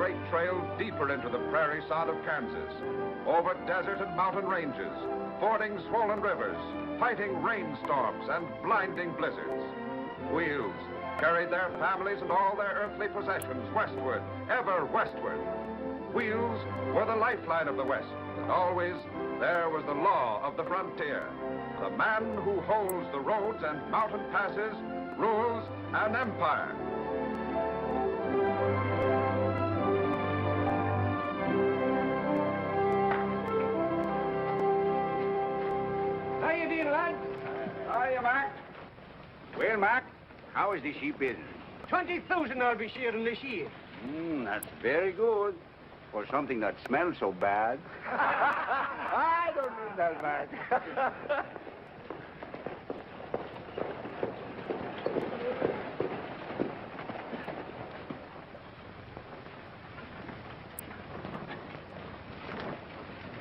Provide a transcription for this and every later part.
great trail deeper into the prairie sod of Kansas, over desert and mountain ranges, fording swollen rivers, fighting rainstorms and blinding blizzards. Wheels carried their families and all their earthly possessions westward, ever westward. Wheels were the lifeline of the West, and always there was the law of the frontier. The man who holds the roads and mountain passes rules an empire. How you doing, lad? Hiya, Mac. Well, Mac, how is the sheep business? 20,000 I'll be shearing this year. That's very good. For something that smells so bad. I don't mean that bad.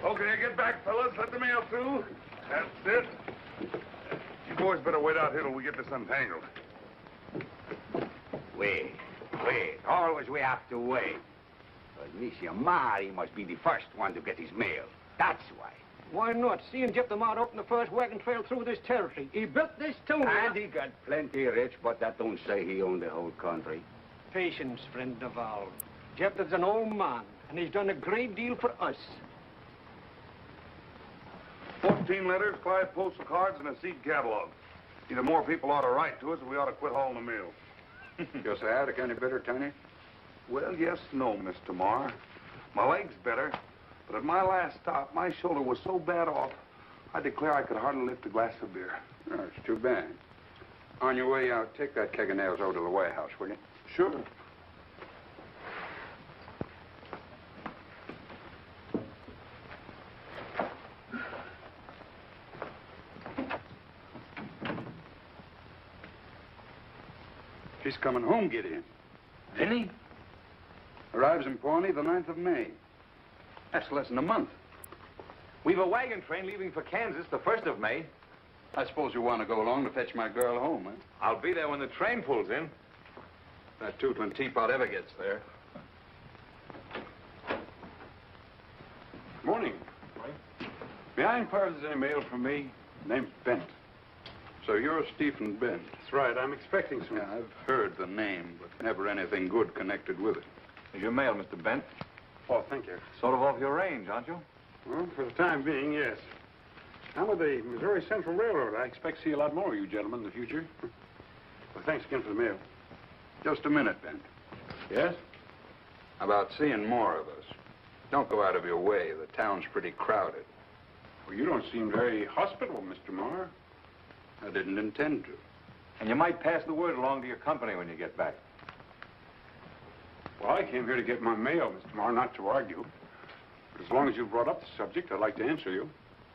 Okay, get back, fellas. Let the mail through. That's it. You boys better wait out here till we get this untangled. Wait. Always we have to wait. But Monsieur Mari must be the first one to get his mail. That's why. Why not? Seeing Jeff the Mart open the first wagon trail through this territory. He built this town. And he got plenty rich, but that don't say he owned the whole country. Patience, friend Duval. Jeff is an old man, and he's done a great deal for us. 14 letters, 5 postal cards, and a seed catalog. Either more people ought to write to us, or we ought to quit hauling the mail. Your sciatic any better, Tony? Well, yes, no, Mr. Marr. My leg's better, but at my last stop, my shoulder was so bad off, I declare I could hardly lift a glass of beer. Oh, it's too bad. On your way out, take that keg of nails over to the warehouse, will you? Sure. She's coming home, Gideon. Jenny? Arrives in Pawnee the 9th of May. That's less than a month. We've a wagon train leaving for Kansas the 1st of May. I suppose you want to go along to fetch my girl home, eh? I'll be there when the train pulls in. That tootling teapot ever gets there. Morning. May I inquire if there's any mail from me? Name's Bent. So you're Stephen Bent. That's right. I'm expecting some. Yeah, I've heard the name, but never anything good connected with it. Here's your mail, Mr. Bent. Oh, thank you. Sort of off your range, aren't you? Well, for the time being, yes. I'm with the Missouri Central Railroad. I expect to see a lot more of you gentlemen in the future. Well, thanks again for the mail. Just a minute, Bent. Yes? About seeing more of us. Don't go out of your way. The town's pretty crowded. Well, you don't seem very hospitable, Mr. Marr. I didn't intend to. And you might pass the word along to your company when you get back. Well, I came here to get my mail, Mr. Marr, not to argue. But as long as you brought up the subject, I'd like to answer you.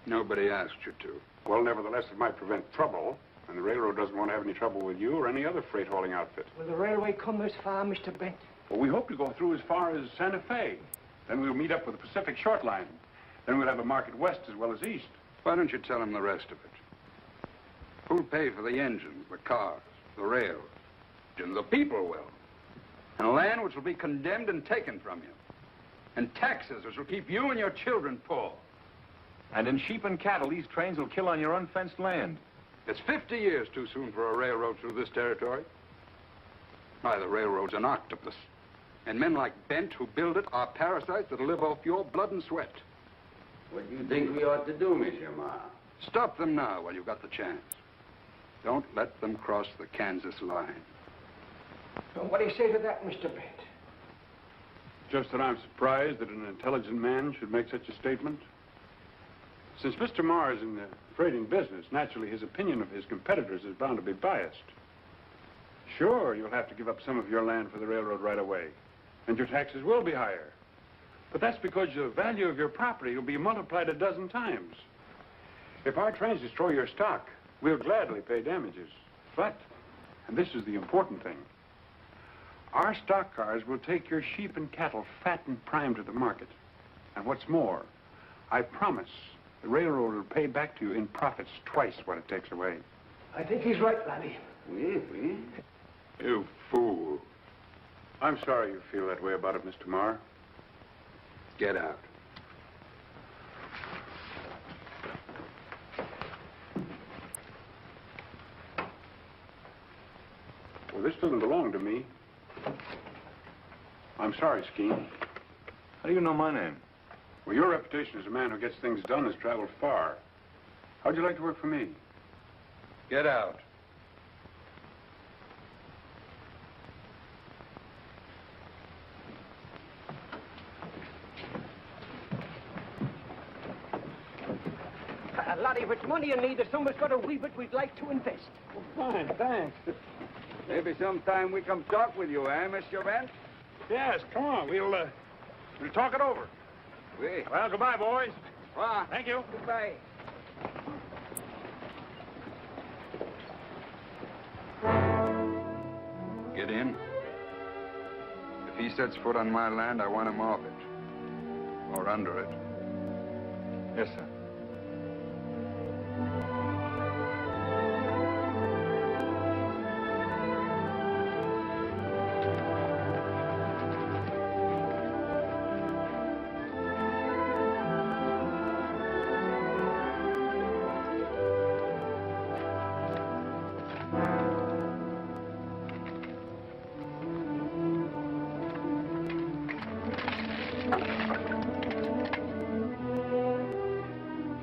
Nobody asked you to. Well, nevertheless, it might prevent trouble. And the railroad doesn't want to have any trouble with you or any other freight hauling outfit. Will the railway come this far, Mr. Bent? Well, we hope to go through as far as Santa Fe. Then we'll meet up with the Pacific Short Line. Then we'll have a market west as well as east. Why don't you tell him the rest of it? Who'll pay for the engines, the cars, the rails? The people will. And land which will be condemned and taken from you. And taxes which will keep you and your children poor. And in sheep and cattle, these trains will kill on your unfenced land. It's 50 years too soon for a railroad through this territory. Why, the railroad's an octopus. And men like Bent who build it are parasites that'll live off your blood and sweat. What do you think we ought to do, Monsieur Marr? Stop them now while you've got the chance. Don't let them cross the Kansas line. What do you say to that, Mr. Bent? Just that I'm surprised that an intelligent man should make such a statement. Since Mr. Marr is in the freighting business, naturally his opinion of his competitors is bound to be biased. Sure, you'll have to give up some of your land for the railroad right away, and your taxes will be higher. But that's because the value of your property will be multiplied a dozen times. If our trains destroy your stock, we'll gladly pay damages. But, and this is the important thing, our stock cars will take your sheep and cattle fat and primed to the market. And what's more, I promise the railroad will pay back to you in profits twice what it takes away. I think he's right, laddie. Oui. You fool. I'm sorry you feel that way about it, Mr. Marr. Get out. Well, this doesn't belong to me. I'm sorry, Skeen. How do you know my name? Well, your reputation as a man who gets things done has traveled far. How'd you like to work for me? Get out. Laddie, if it's money you need, there's so much got a wee bit we'd like to invest. Well, fine, thanks. Maybe sometime we come talk with you, eh, Mr. Bent? Yes, come on. We'll talk it over. We. Well, goodbye, boys. Well, Thank you. goodbye. Get in. If he sets foot on my land, I want him off it. Or under it. Yes, sir.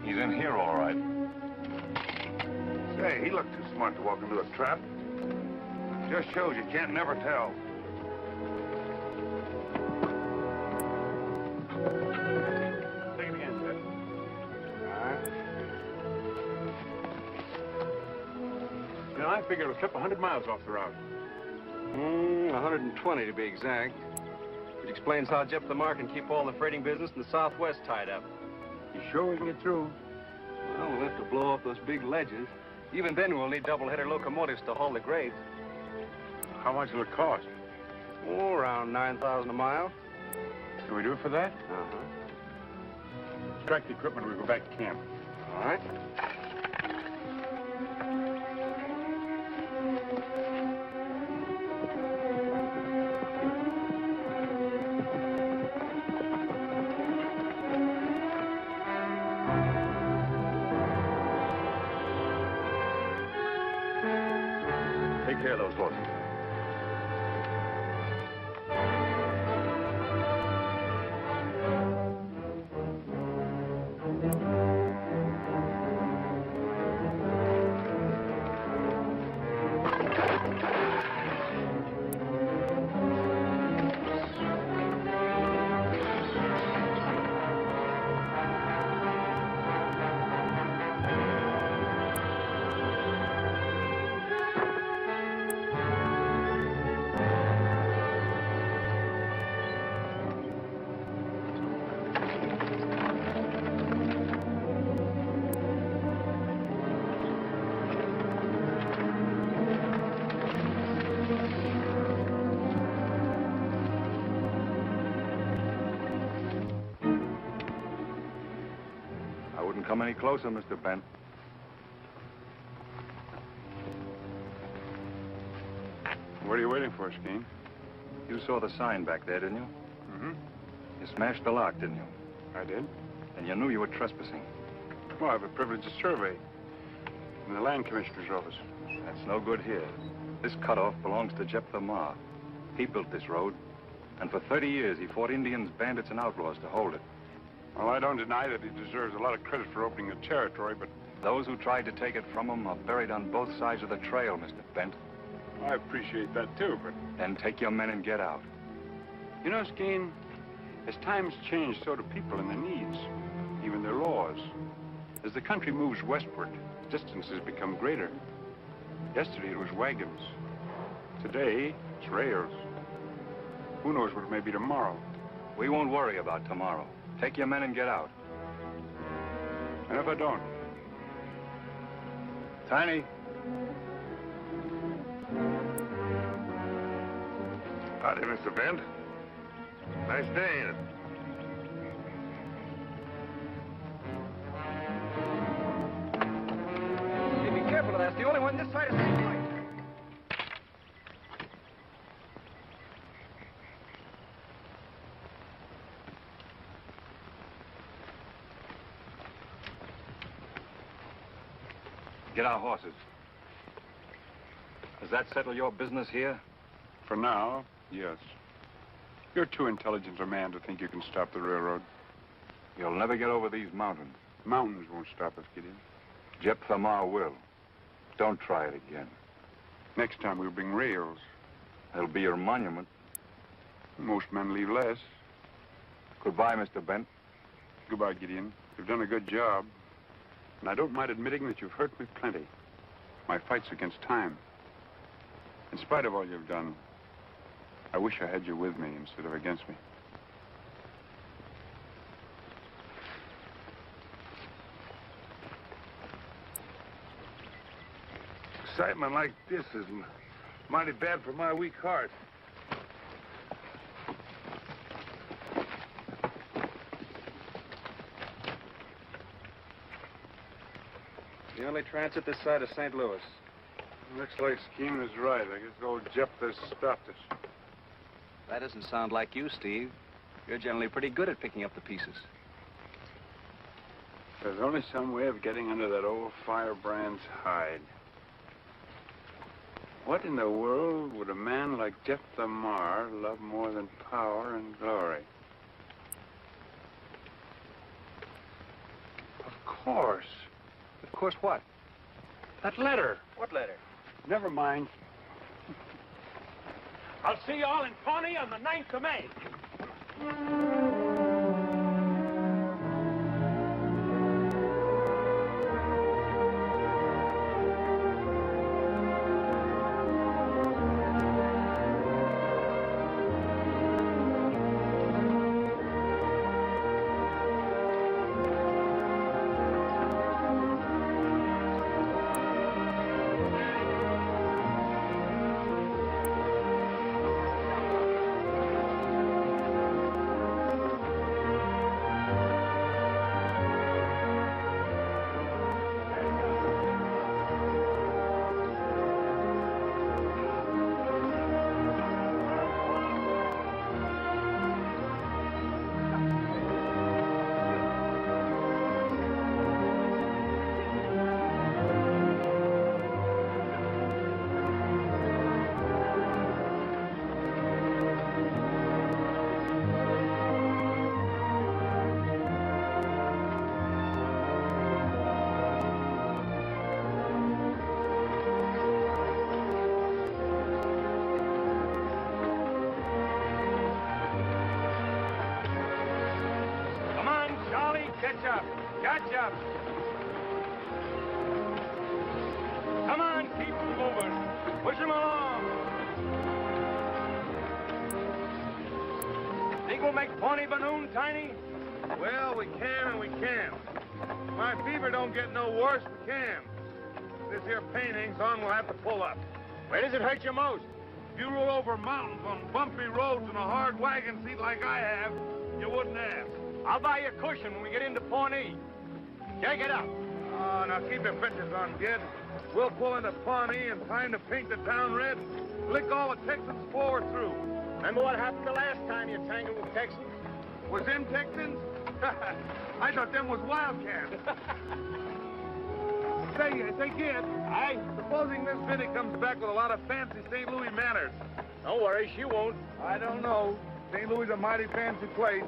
He's in here, all right. Say, he looked too smart to walk into a trap. Just shows you can't never tell. Take it again, Ted. You know, I figure it'll clip 100 miles off the route. 120 to be exact. It explains how Jephthah Marr can keep all the freighting business in the Southwest tied up. You sure we can get through? Well, we'll have to blow off those big ledges. Even then, we'll need double-header locomotives to haul the grades. How much will it cost? Oh, around 9,000 a mile. Can we do it for that? Uh-huh. Strike the equipment, we'll go back to camp. All right. Take care of those horses. I wouldn't come any closer, Mr. Bent. What are you waiting for, Skeen? You saw the sign back there, didn't you? Mm-hmm. You smashed the lock, didn't you? I did. And you knew you were trespassing. Well, I have a privileged survey in the land commissioner's office. That's no good here. This cutoff belongs to Jephthah Marr. He built this road, and for 30 years he fought Indians, bandits, and outlaws to hold it. Well, I don't deny that he deserves a lot of credit for opening the territory, but Those who tried to take it from him are buried on both sides of the trail, Mr. Bent. I appreciate that too, but... Then take your men and get out. You know, Skeen, as times change, so do people and their needs, even their laws. As the country moves westward, distances become greater. Yesterday it was wagons. Today, it's rails. Who knows what it may be tomorrow? We won't worry about tomorrow. Take your men and get out. And if I don't? Tiny. Howdy, Mr. Bent. Nice day, ain't it? Hey, be careful of that. It's the only one this side of St. Louis. Get our horses. Does that settle your business here? For now, yes. You're too intelligent a man to think you can stop the railroad. You'll never get over these mountains. Mountains won't stop us, Gideon. Jephthah Marr will. Don't try it again. Next time we'll bring rails. That'll be your monument. Most men leave less. Goodbye, Mr. Bent. Goodbye, Gideon. You've done a good job. And I don't mind admitting that you've hurt me plenty. My fight's against time. In spite of all you've done, I wish I had you with me instead of against me. Excitement like this is mighty bad for my weak heart. The only transit this side of St. Louis. Looks like scheme is right. I guess old Jephthah stopped us. That doesn't sound like you, Steve. You're generally pretty good at picking up the pieces. There's only some way of getting under that old firebrand's hide. What in the world would a man like Jephthah Marr love more than power and glory? Of course. Of course what? That letter. What letter? Never mind. I'll see you all in Pawnee on the 9th of May. Catch up. Come on, keep moving. Push him along. Think we'll make Pawnee by noon, Tiny? Well, we can and we can't. My fever don't get no worse, we can. This here pain hangs on, we'll have to pull up. Where does it hurt you most? If you roll over mountains on bumpy roads in a hard wagon seat like I have, you wouldn't ask. I'll buy you a cushion when we get into Pawnee. Take it up. Oh, now keep your pictures on, kid. We'll pull into Pawnee in time to paint the town red and lick all the Texans forward through. Remember what happened the last time you tangled with Texans? Was them Texans? I thought them was wildcats. Say, kid. Aye? Supposing this Vinny comes back with a lot of fancy St. Louis manners. Don't worry, she won't. I don't know. St. Louis is a mighty fancy place.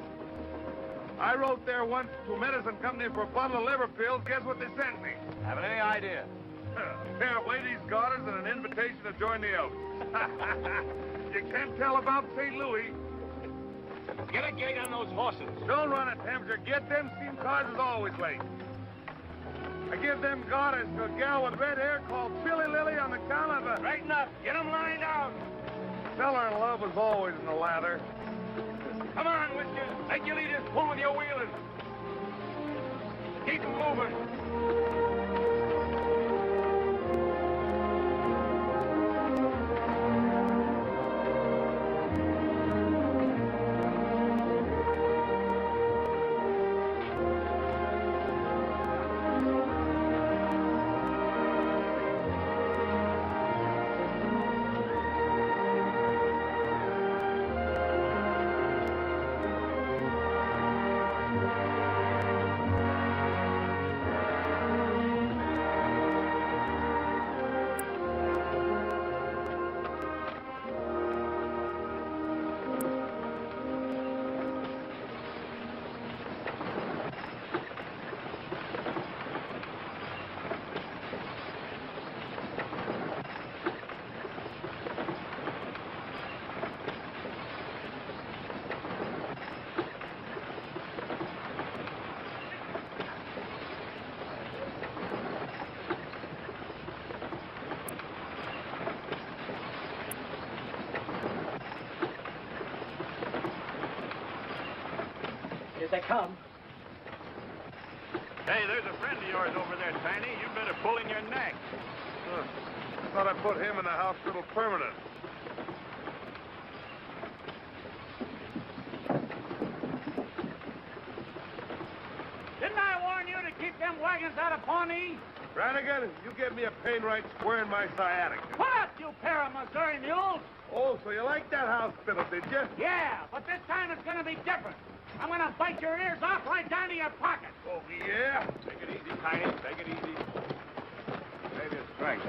I wrote there once to a medicine company for a bottle of liver pills. Guess what they sent me? Haven't any idea. A pair of ladies' garters and an invitation to join the Elks. You can't tell about St. Louis. Get a gate on those horses. Don't run it, Temperature. Get them steam cars is always late. I give them garters to a gal with red hair called Billy Lily on the count of a... Straighten up. Get them lined out. Feller in love was always in the lather. Come on, Whiskers. Make your leaders pull with your wheelers. Keep them moving. Here they come. Hey, there's a friend of yours over there, Tiny. You better pull in your neck. Thought I put him in the hospital permanent. Didn't I warn you to keep them wagons out of Pawnee? Brannigan, you gave me a pain right square in my sciatica. What, you pair of Missouri mules? Oh, so you like that hospital, did you? Yeah, but this time it's gonna be different. I'm gonna bite your ears off right down to your pocket. Oh, yeah? Take it easy, Tiny. Take it easy. Save your strength.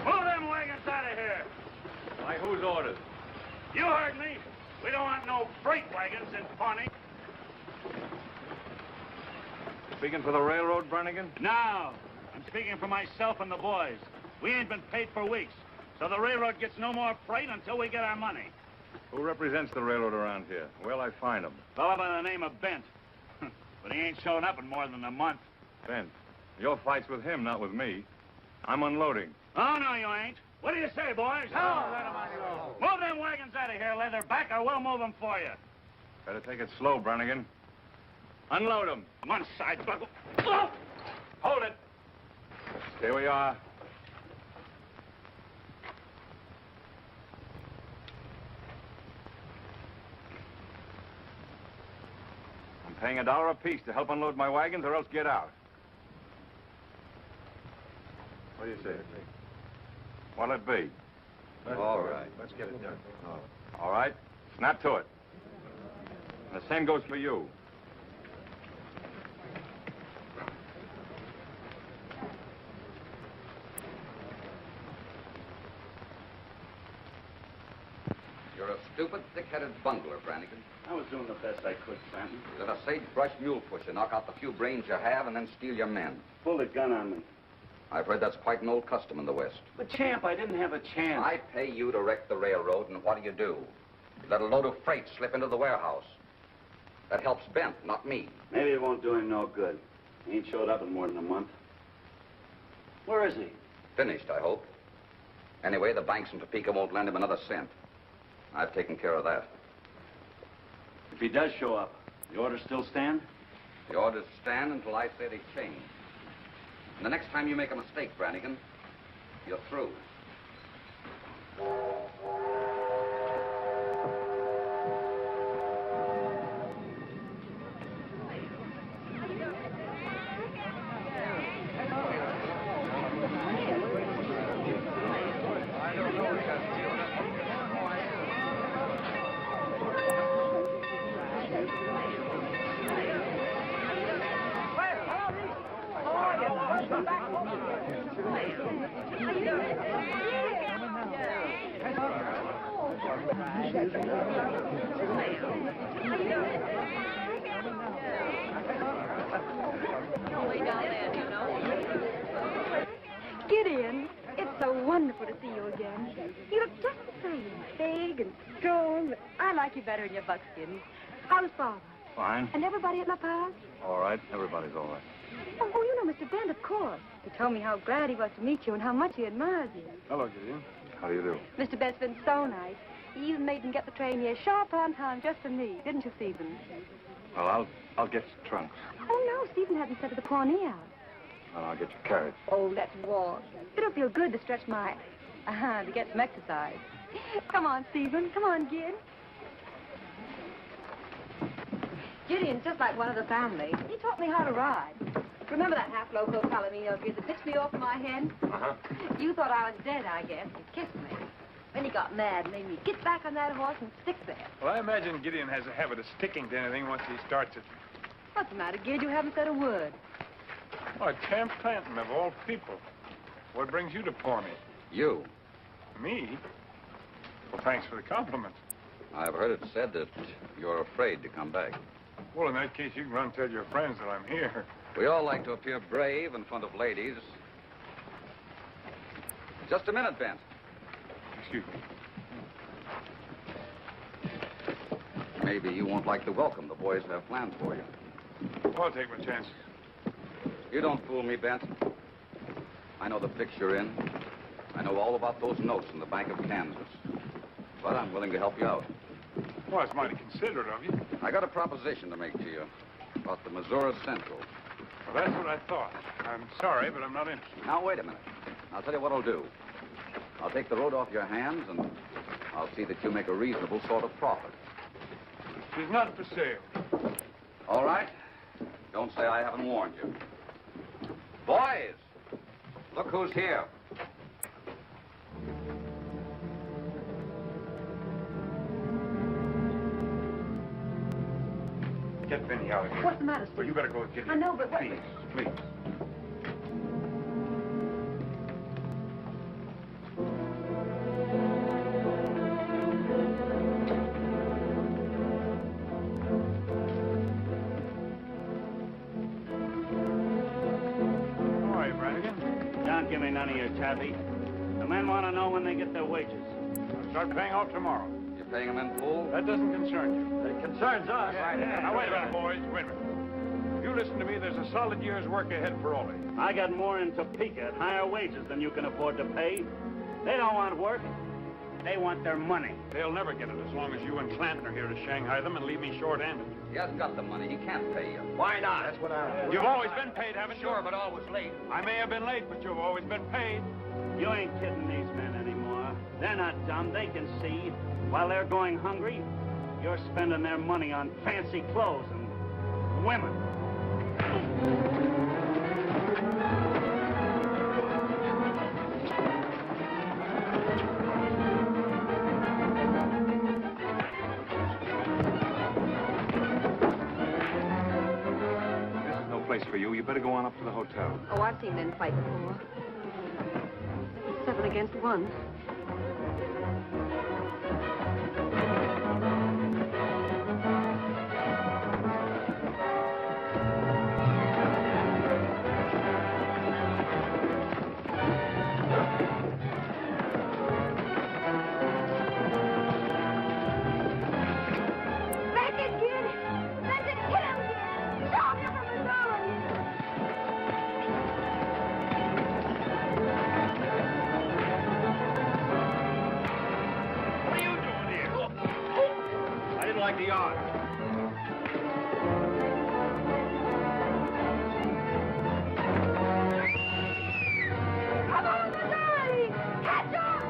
Move them wagons out of here. By whose orders? You heard me. We don't want no freight wagons in Pawnee. Speaking for the railroad, Brannigan? No, I'm speaking for myself and the boys. We ain't been paid for weeks, so the railroad gets no more freight until we get our money. Who represents the railroad around here? Where'll I find him? Fellow by the name of Bent. But he ain't shown up in more than a month. Bent. Your fight's with him, not with me. I'm unloading. Oh, no, you ain't. What do you say, boys? Oh, let 'em unload. Move them wagons out of here, Leatherback, or we'll move them for you. Better take it slow, Brannigan. Unload him. One side buckle. Oh! Hold it. Here we are. I'm paying $1 apiece to help unload my wagons, or else get out. What do you say? What'll it be? All right. Let's get it done. All right. Snap to it. And the same goes for you. You're a stupid, thick-headed bungler, Brannigan. I was doing the best I could, Stanton. You're a sagebrush mule pusher. Knock out the few brains you have and then steal your men. Pulled a gun on me. I've heard that's quite an old custom in the West. But, Champ, I didn't have a chance. I pay you to wreck the railroad, and what do? You let a load of freight slip into the warehouse. That helps Bent, not me. Maybe it won't do him no good. He ain't showed up in more than a month. Where is he? Finished, I hope. Anyway, the banks in Topeka won't lend him another cent. I've taken care of that. If he does show up, the orders still stand? The orders stand until I say they change. And the next time you make a mistake, Brannigan, you're through. Gideon, it's so wonderful to see you again. You look just the same, big and strong. I like you better in your buckskin. How's Father? Fine. And everybody at La Paz? All right. Everybody's all right. Oh, you know Mr. Bent, of course. He told me how glad he was to meet you and how much he admires you. Hello, Gideon. How do you do? Mr. Bent's been so nice. He even made him get the train here sharp on time just for me, didn't you, Stephen? Well, I'll get your trunks. Oh, no, Stephen hasn't set the Pawnee out. And I'll get your carriage. Oh, let's walk. It'll feel good to stretch my... to get some exercise. Come on, Stephen. Come on, Gid. Gideon's just like one of the family. He taught me how to ride. Remember that half-loco Palomino of yours that pitched me off my head? Uh-huh. You thought I was dead, I guess. You kissed me. Then he got mad and made me get back on that horse and stick there. Well, I imagine Gideon has a habit of sticking to anything once he starts it. What's the matter, Gid? You haven't said a word. Oh, Champ Clanton, of all people. What brings you to Pawnee? You. Me? Well, thanks for the compliment. I've heard it said that you're afraid to come back. Well, in that case, you can run and tell your friends that I'm here. We all like to appear brave in front of ladies. Just a minute, Bent. Excuse me. Maybe you won't like the welcome the boys have planned for you. Well, I'll take my chances. You don't fool me, Bent. I know the fix you're in. I know all about those notes in the Bank of Kansas. But I'm willing to help you out. Well, it's mighty considerate of you. I got a proposition to make to you about the Missouri Central. Well, that's what I thought. I'm sorry, but I'm not interested. Now, wait a minute. I'll tell you what I'll do. I'll take the road off your hands, and I'll see that you make a reasonable sort of profit. She's not for sale. All right? Don't say I haven't warned you. Boys, look who's here. Get Vinny out of here. What's the matter, Steve? Well, you better go with Gideon. I know, but what... Please, please. How are you, Brannigan? Don't give me none of your taffy. The men want to know when they get their wages. I'll start paying off tomorrow. You're paying them in full? That doesn't concern you. It concerns us. Now, wait a minute, boys. Wait a minute. You listen to me. There's a solid year's work ahead for all of you. I got more in Topeka at higher wages than you can afford to pay. They don't want work. They want their money. They'll never get it as long as you and Clanton are here to Shanghai them and leave me short-handed. He hasn't got the money. He can't pay you. Why not? That's what You've always been paid, haven't you? Sure, but always late. I may have been late, but you've always been paid. You ain't kidding these men anymore. They're not dumb. They can see. While they're going hungry, you're spending their money on fancy clothes and women. This is no place for you. You better go on up to the hotel. Oh, I've seen men fight before. It's 7 against 1. Like the yard. Come on, Missouri! Catch up!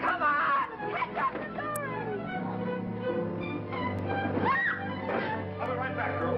Come on! Catch up, Missouri! I'll be right back, girl.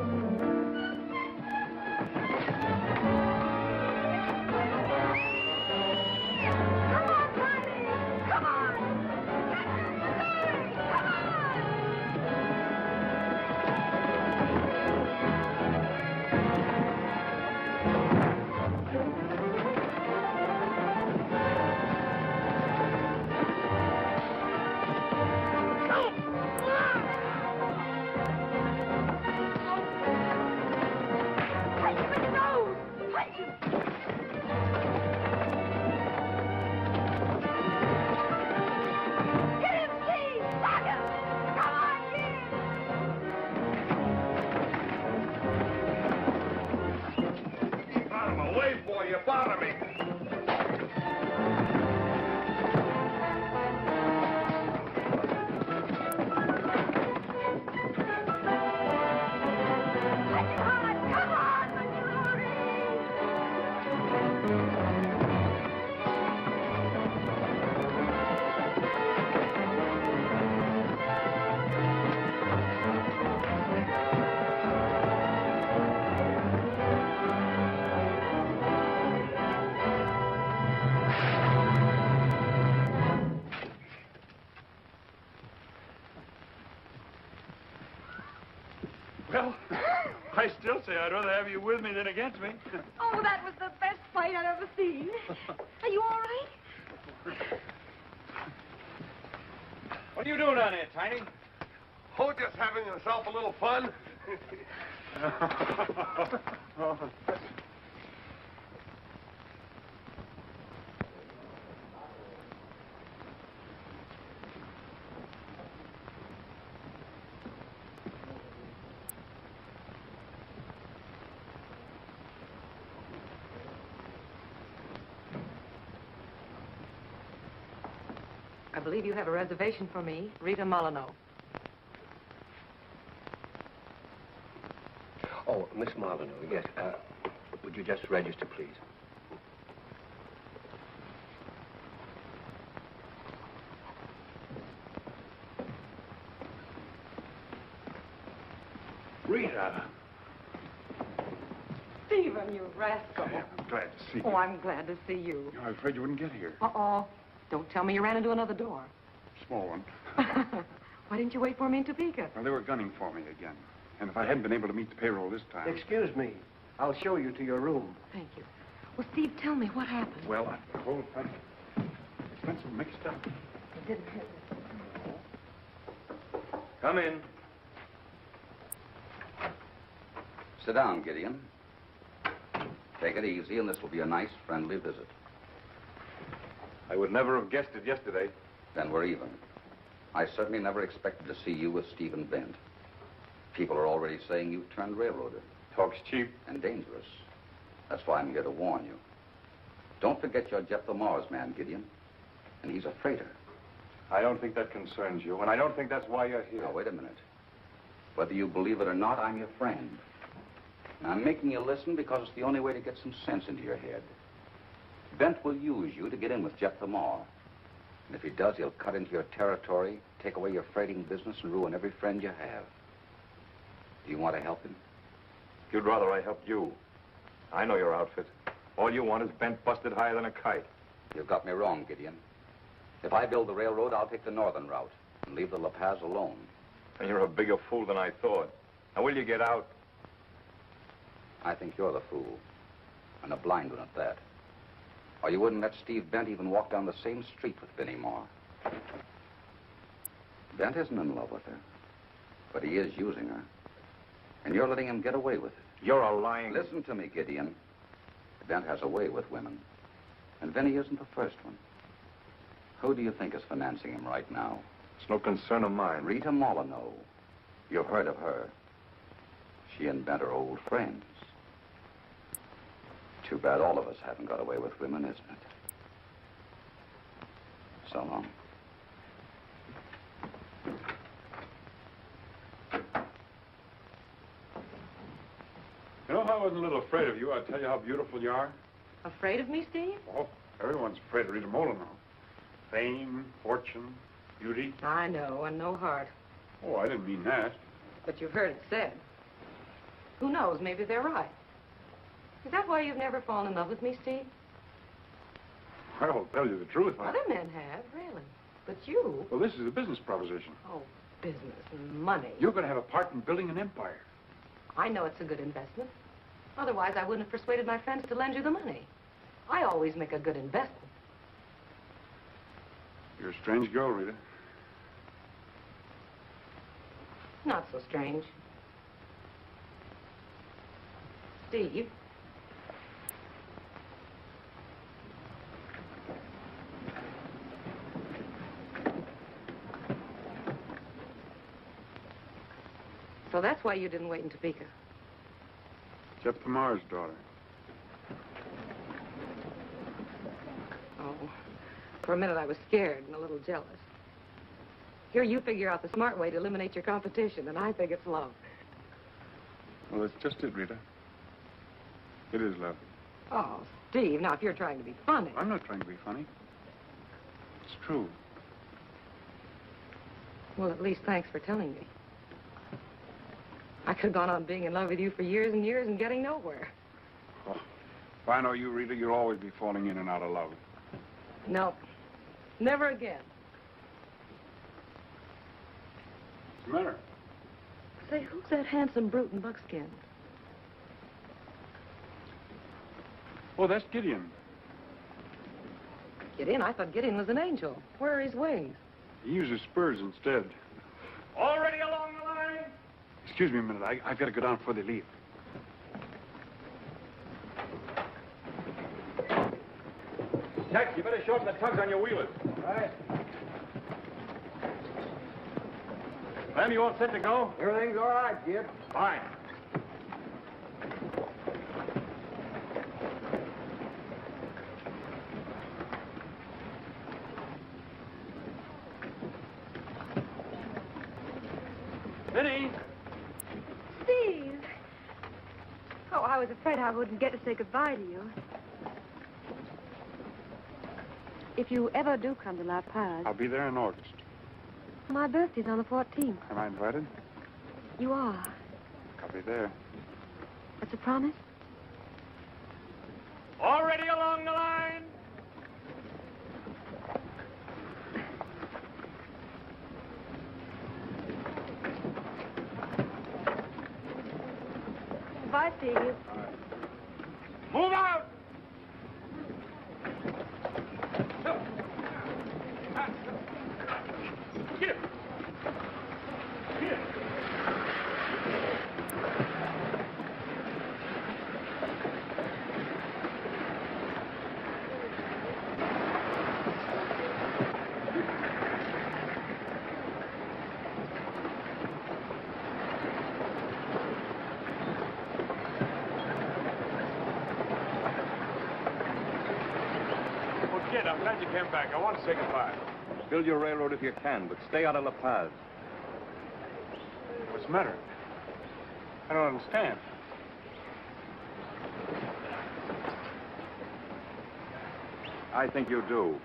I still say I'd rather have you with me than against me. Oh, that was the best fight I've ever seen. Are you all right? What are you doing down there, Tiny? Oh, just having yourself a little fun. I believe you have a reservation for me, Rita Molyneux. Oh, Miss Molyneux, yes. Would you just register, please? Rita. Stephen, you rascal. I'm glad to see you. Oh, I'm glad to see you. I was afraid you wouldn't get here. Uh-oh. Don't tell me you ran into another door. Small one. Why didn't you wait for me in Topeka? Well, they were gunning for me again. And if I hadn't been able to meet the payroll this time... Excuse me. I'll show you to your room. Thank you. Well, Steve, tell me what happened. Well, the whole thing... It's been so mixed up. It didn't hurt. Come in. Sit down, Gideon. Take it easy, and this will be a nice, friendly visit. I would never have guessed it yesterday. Then we're even. I certainly never expected to see you with Stephen Bent. People are already saying you've turned railroader. Talks cheap. And dangerous. That's why I'm here to warn you. Don't forget you're Jephthah Marr's man, Gideon. And he's a freighter. I don't think that concerns you, and I don't think that's why you're here. Now, wait a minute. Whether you believe it or not, I'm your friend. And I'm making you listen because it's the only way to get some sense into your head. Bent will use you to get in with Jephthah Marr. And if he does, he'll cut into your territory, take away your freighting business, and ruin every friend you have. Do you want to help him? You'd rather I helped you. I know your outfit. All you want is Bent busted higher than a kite. You've got me wrong, Gideon. If I build the railroad, I'll take the northern route and leave the La Paz alone. And you're a bigger fool than I thought. Now, will you get out? I think you're the fool. And a blind one at that. Or you wouldn't let Steve Bent even walk down the same street with Benny Marr. Bent isn't in love with her. But he is using her. And you're letting him get away with it. You're a lying... Listen to me, Gideon. Bent has a way with women. And Benny isn't the first one. Who do you think is financing him right now? It's no concern of mine. Rita Molyneux. You've heard of her. She and Bent are old friends. Too bad all of us haven't got away with women, isn't it? So long. You know, if I wasn't a little afraid of you, I'd tell you how beautiful you are. Afraid of me, Steve? Oh, everyone's afraid of Rita Molyneux. Fame, fortune, beauty. I know, and no heart. Oh, I didn't mean that. But you've heard it said. Who knows, maybe they're right. Is that why you've never fallen in love with me, Steve? I'll tell you the truth. Other men have, really. But you... Well, this is a business proposition. Oh, business and money. You're going to have a part in building an empire. I know it's a good investment. Otherwise, I wouldn't have persuaded my friends to lend you the money. I always make a good investment. You're a strange girl, Rita. Not so strange. Steve. So that's why you didn't wait in Topeka. Jephthah Marr's daughter. Oh, for a minute I was scared and a little jealous. Here you figure out the smart way to eliminate your competition, and I think it's love. Well, that's just it, Rita. It is love. Oh, Steve, now if you're trying to be funny. I'm not trying to be funny. It's true. Well, at least thanks for telling me. I could have gone on being in love with you for years and years and getting nowhere. Oh, if I know you, Rita, you'll always be falling in and out of love. No, never again. What's the matter? Say, who's that handsome brute in buckskin? Oh, that's Gideon. Gideon? I thought Gideon was an angel. Where are his wings? He uses spurs instead. Already along the line? Excuse me a minute. I've got to go down before they leave. Tex, you better shorten the tugs on your wheelers. Right. Lem, you all set to go? Everything's all right, Gib. Fine. Minnie! Steve! Oh, I was afraid I wouldn't get to say goodbye to you. If you ever do come to La Paz, I'll be there in August. my birthday's on the 14th. Am I invited? You are. I'll be there. That's a promise? Already along the line? Bye, Steve. Move out! Get him! Get him! Kid, I'm glad you came back. I want to say goodbye. Build your railroad if you can, but stay out of La Paz. What's the matter? I don't understand. I think you do.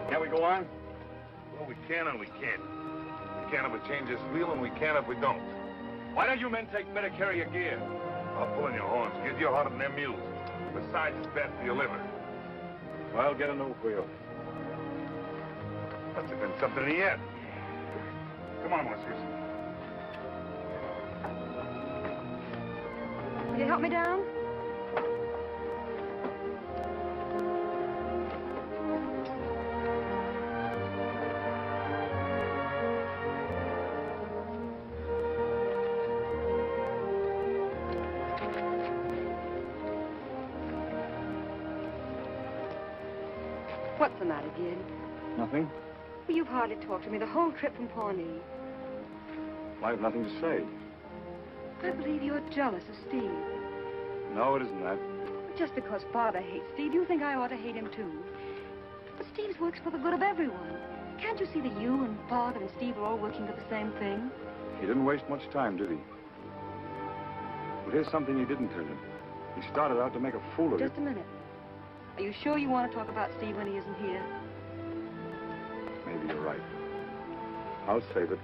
Can we go on? Well, we can and we can't. We can if we change this wheel, and we can if we don't. Why don't you men take better care of your gear? I'll pull in your horns. Kid, you're harder than them mules. Besides, it's bad for your liver. Well, I'll get a new wheel. Must have been something in the end. Come on, Monsieur. Will you help me down? What's the matter, Gid? Nothing? Well, you've hardly talked to me the whole trip from Pawnee. I have nothing to say. I believe you're jealous of Steve. No, it isn't that. Just because Father hates Steve, you think I ought to hate him, too. But Steve's works for the good of everyone. Can't you see that you and Father and Steve are all working for the same thing? He didn't waste much time, did he? But here's something he didn't tell you. He started out to make a fool of you. Just a minute. Are you sure you want to talk about Steve when he isn't here? Maybe you're right. I'll save it.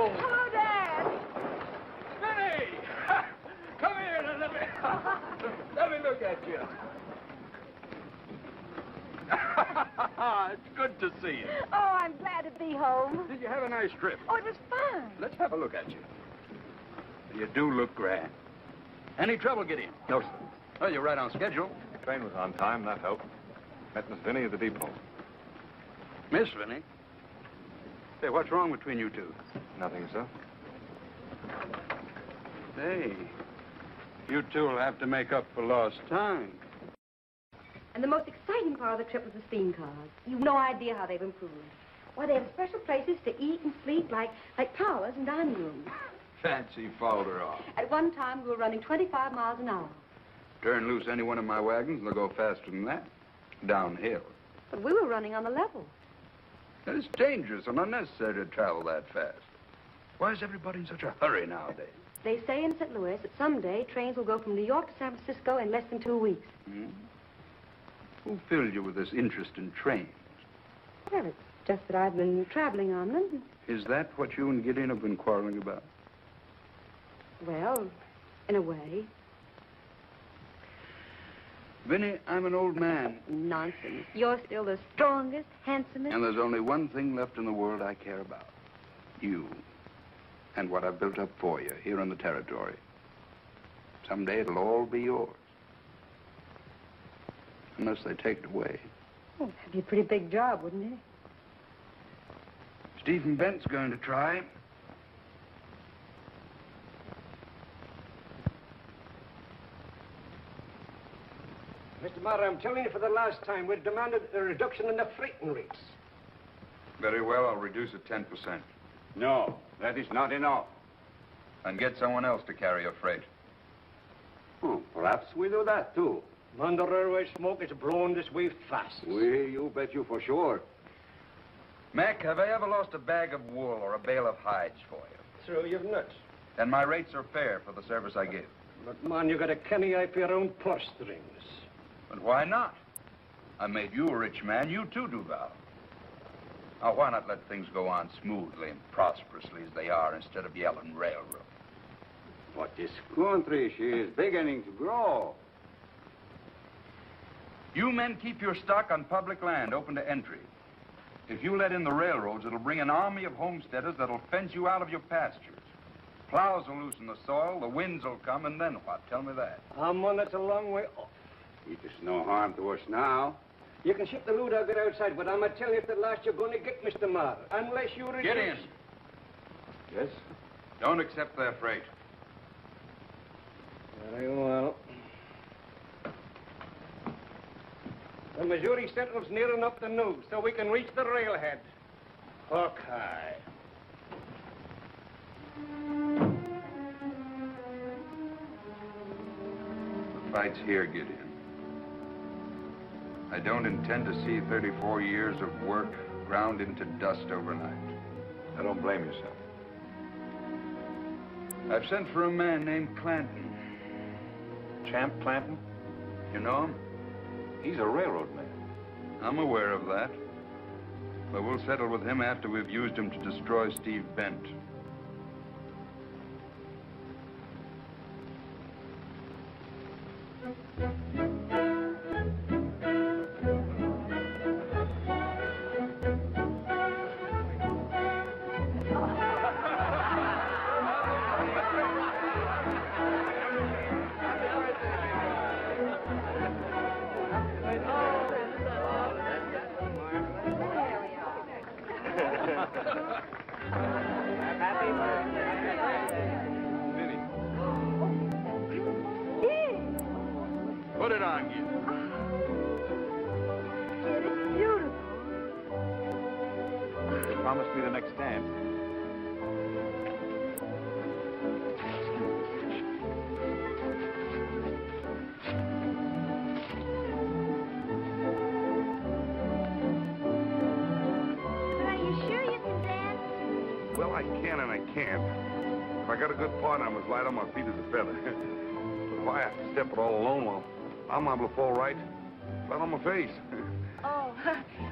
home. Hello, Dad. Vinny! Come here and let me look at you. It's good to see you. Oh, I'm glad to be home. Did you have a nice trip? Oh, it was fun. Let's have a look at you. You do look grand. Any trouble getting? No, sir. Well, you're right on schedule. The train was on time, that helped. Met Miss Vinny at the depot. Miss Vinny? Say, what's wrong between you two? Nothing, sir. Hey, you two will have to make up for lost time. And the most exciting part of the trip was the steam cars. You've no idea how they've improved. Why, they have special places to eat and sleep, like parlors and dining rooms. Fancy falter off. At one time, we were running 25 miles an hour. Turn loose any one of my wagons, and they'll go faster than that. Downhill. But we were running on the level. It's dangerous and unnecessary to travel that fast. Why is everybody in such a hurry nowadays? They say in St. Louis that someday trains will go from New York to San Francisco in less than 2 weeks. Hmm? Who filled you with this interest in trains? Well, it's just that I've been traveling on them. Is that what you and Gideon have been quarreling about? Well, in a way. Vinny, I'm an old man. Nonsense. You're still the strongest, handsomest. And there's only one thing left in the world I care about. You. And what I've built up for you here on the territory. Someday it'll all be yours. Unless they take it away. Oh, that'd be a pretty big job, wouldn't it? Stephen Bent's going to try. Mr. Marr, I'm telling you for the last time, we've demanded a reduction in the freighting rates. Very well, I'll reduce it 10%. No, that is not enough. And get someone else to carry your freight. Perhaps we do that, too. Man, the railway smoke is blowing this way fast. You bet you for sure. Mac, have I ever lost a bag of wool or a bale of hides for you? True, you've nuts. And my rates are fair for the service I give. But, man, you got a canny eye for your own purse strings. But why not? I made you a rich man. You too do well. Now, why not let things go on smoothly and prosperously as they are instead of yelling railroad? But this country, she is beginning to grow. You men keep your stock on public land open to entry. If you let in the railroads, it'll bring an army of homesteaders that'll fence you out of your pastures. Plows will loosen the soil, the winds will come, and then what? Tell me that. Man, that's a long way off. It is no harm to us now. You can ship the loot out there outside, but I'm telling you, at the last you're going to get, Mr. Marr. Unless you reduce... Get in. Yes? Don't accept their freight. Very well. The Missouri Sentinel's near enough to know, so we can reach the railhead. Hook high. The fight's here, Gideon. I don't intend to see 34 years of work ground into dust overnight. I don't blame you, sir. I've sent for a man named Clanton. Champ Clanton? You know him? He's a railroad man. I'm aware of that. But we'll settle with him after we've used him to destroy Steve Bent. Put it on, you. It's beautiful. They promised me the next dance. Are you sure you can dance? Well, I can and I can't. If I got a good partner, I'm as light on my feet as a feather. But if I have to step it all alone, well, I'm liable to fall right on my face. Oh,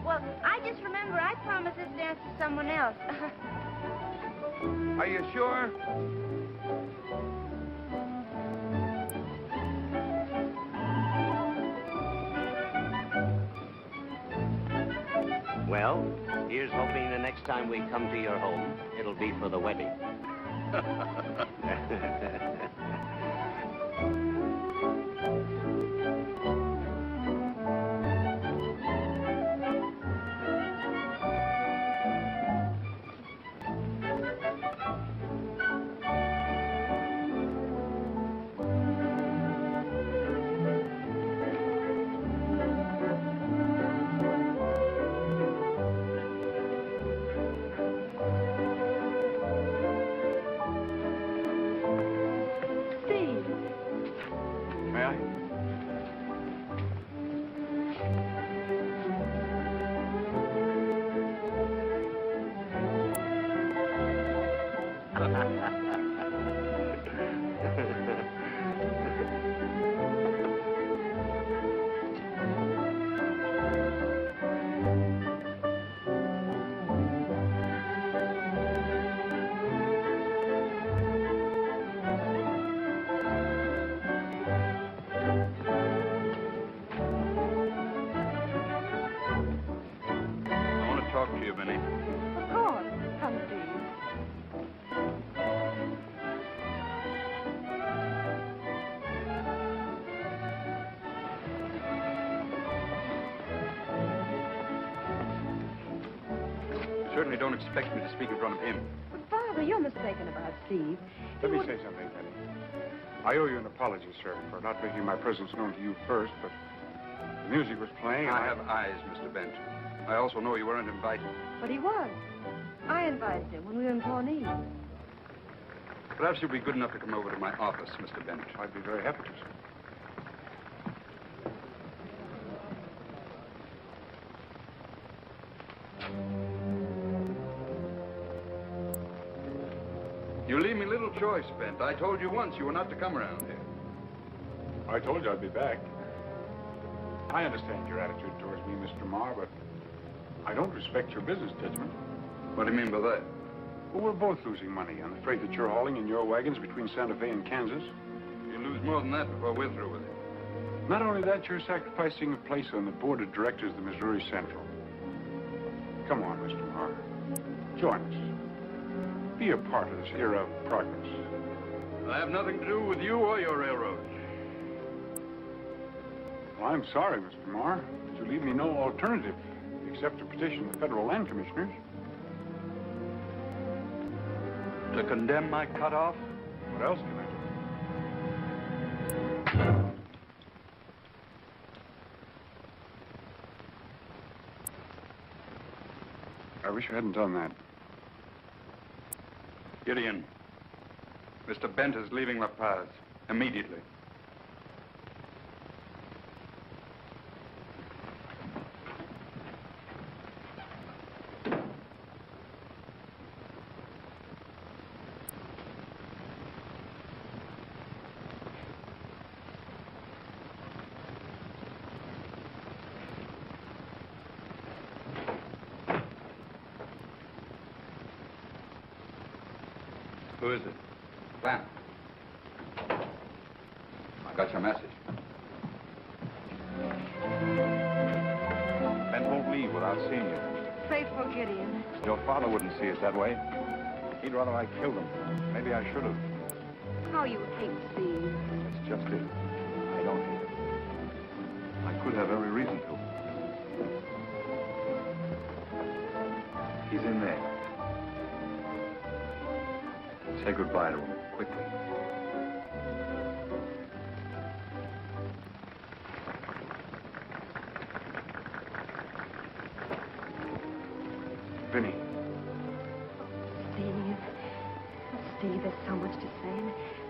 well, I just remember I promised this dance to someone else. Are you sure? Well, here's hoping the next time we come to your home, it'll be for the wedding. May I? I want to talk to you, Benny. Of course. Come, Steve. You certainly don't expect me to speak in front of him. But, Father, you're mistaken about Steve. Let me say something, Benny. I owe you an apology, sir, for not making my presence known to you first, but the music was playing. I have eyes, Mr. Bent. I also know you weren't invited. But he was. I invited him when we were in Pawnee. Perhaps you'll be good enough to come over to my office, Mr. Bent. I'd be very happy to, sir. You leave me little choice, Bent. I told you once you were not to come around here. I told you I'd be back. I understand your attitude towards me, Mr. Marr, but I don't respect your business judgment. What do you mean by that? Well, we're both losing money on the freight that you're hauling in your wagons between Santa Fe and Kansas. You'll lose more than that before we're through with it. Not only that, you're sacrificing a place on the board of directors of the Missouri Central. Come on, Mr. Marr. Join us. Be a part of this era of progress. I have nothing to do with you or your railroad. Well, I'm sorry, Mr. Marr, but you leave me no alternative except to petition the federal land commissioners. To condemn my cutoff? What else can I do? I wish you hadn't done that. Gideon, Mr. Bent is leaving La Paz immediately. Who is it? Clem. I got your message. Ben won't leave without seeing you. Faithful Gideon. Your father wouldn't see us that way. He'd rather I killed him. Maybe I should have. How you hate Steve. That's just it. I don't hate him. I could have every reason to. He's in there. Say goodbye to him, quickly. Vinny. Steve. Steve, there's so much to say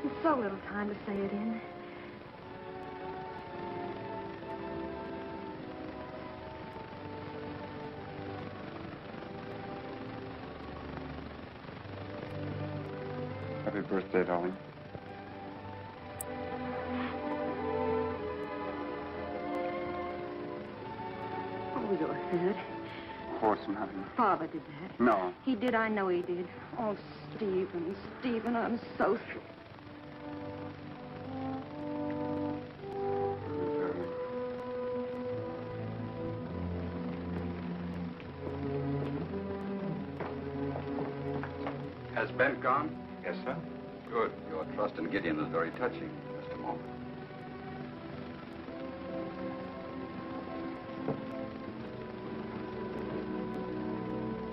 and so little time to say it in. Happy birthday, darling. Oh, you're hurt. Of course the matter? Father did that. No. He did, I know he did. Oh, Stephen, Stephen, I'm so sorry. Has Bent gone? Yes, sir. Good. Your trust in Gideon is very touching, Mr. Moore.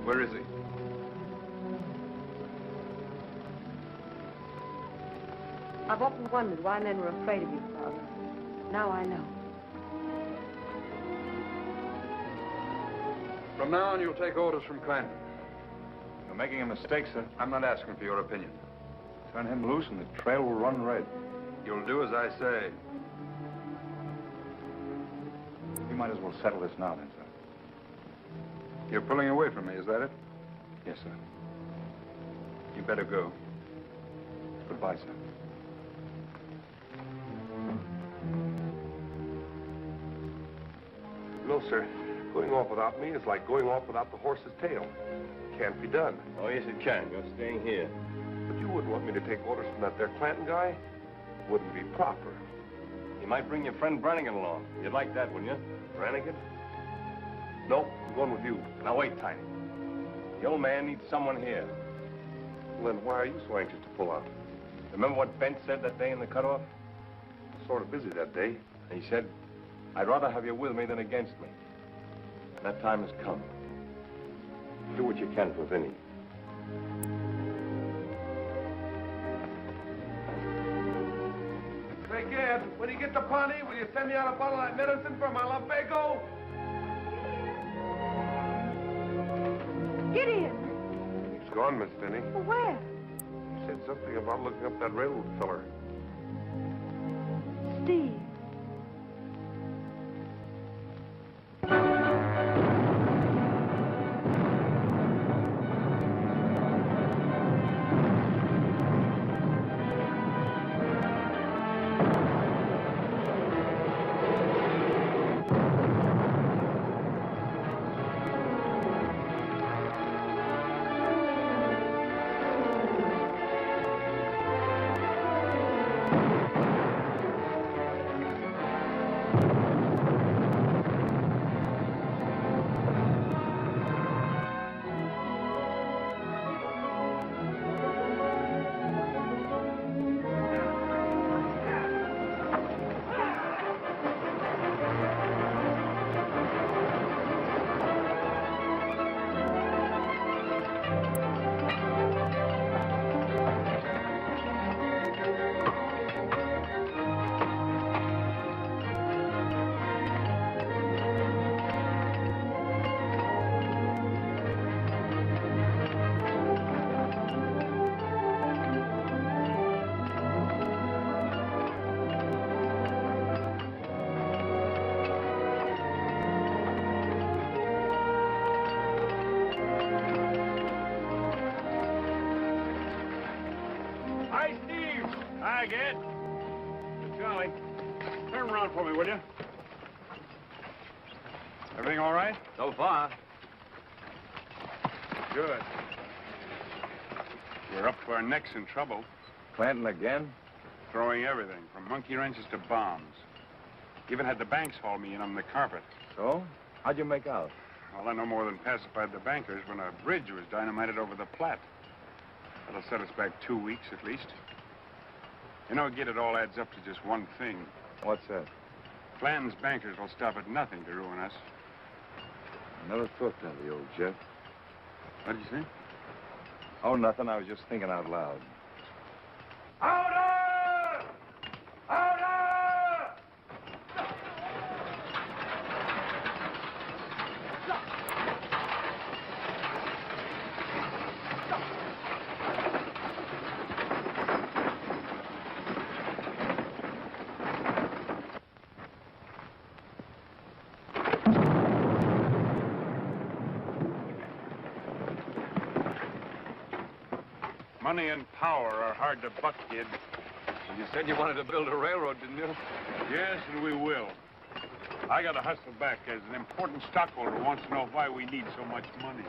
Where is he? I've often wondered why men were afraid of you, Father. Now I know. From now on, you'll take orders from Clanton. You're making a mistake, sir. I'm not asking for your opinion. Turn him loose and the trail will run red. You'll do as I say. We might as well settle this now, then, sir. You're pulling away from me, is that it? Yes, sir. You better go. Goodbye, sir. No, sir. Going off without me is like going off without the horse's tail. Can't be done. Oh, yes, it can. You're staying here. But you wouldn't want me to take orders from that there Clanton guy? Wouldn't be proper. You might bring your friend Brannigan along. You'd like that, wouldn't you? Brannigan? No, I'm going with you. Now, wait, Tiny. The old man needs someone here. Well, then why are you so anxious to pull out? Remember what Bent said that day in the cutoff? Sort of busy that day. He said, I'd rather have you with me than against me. And that time has come. Do what you can for Vinny. Say, Gad, when you get to Pawnee, will you send me out a bottle of that medicine for my lumbago? Gideon! He's gone, Miss Finney. Where? He said something about looking up that railroad feller. Steve. Hi, Gad. Charlie, turn around for me, will you? Everything all right? So far. Good. We're up to our necks in trouble. Clanton again? Throwing everything, from monkey wrenches to bombs. Even had the banks haul me in on the carpet. So? How'd you make out? Well, I no more than pacified the bankers when a bridge was dynamited over the Platte. That'll set us back 2 weeks at least. You know, Gid, it all adds up to just one thing. What's that? Clanton's bankers will stop at nothing to ruin us. I never thought that of the old Jeff. What did you say? Oh, nothing. I was just thinking out loud. Order! Order! Money and power are hard to buck, Gid. You said you wanted to build a railroad, didn't you? Yes, and we will. I got to hustle back as an important stockholder wants to know why we need so much money.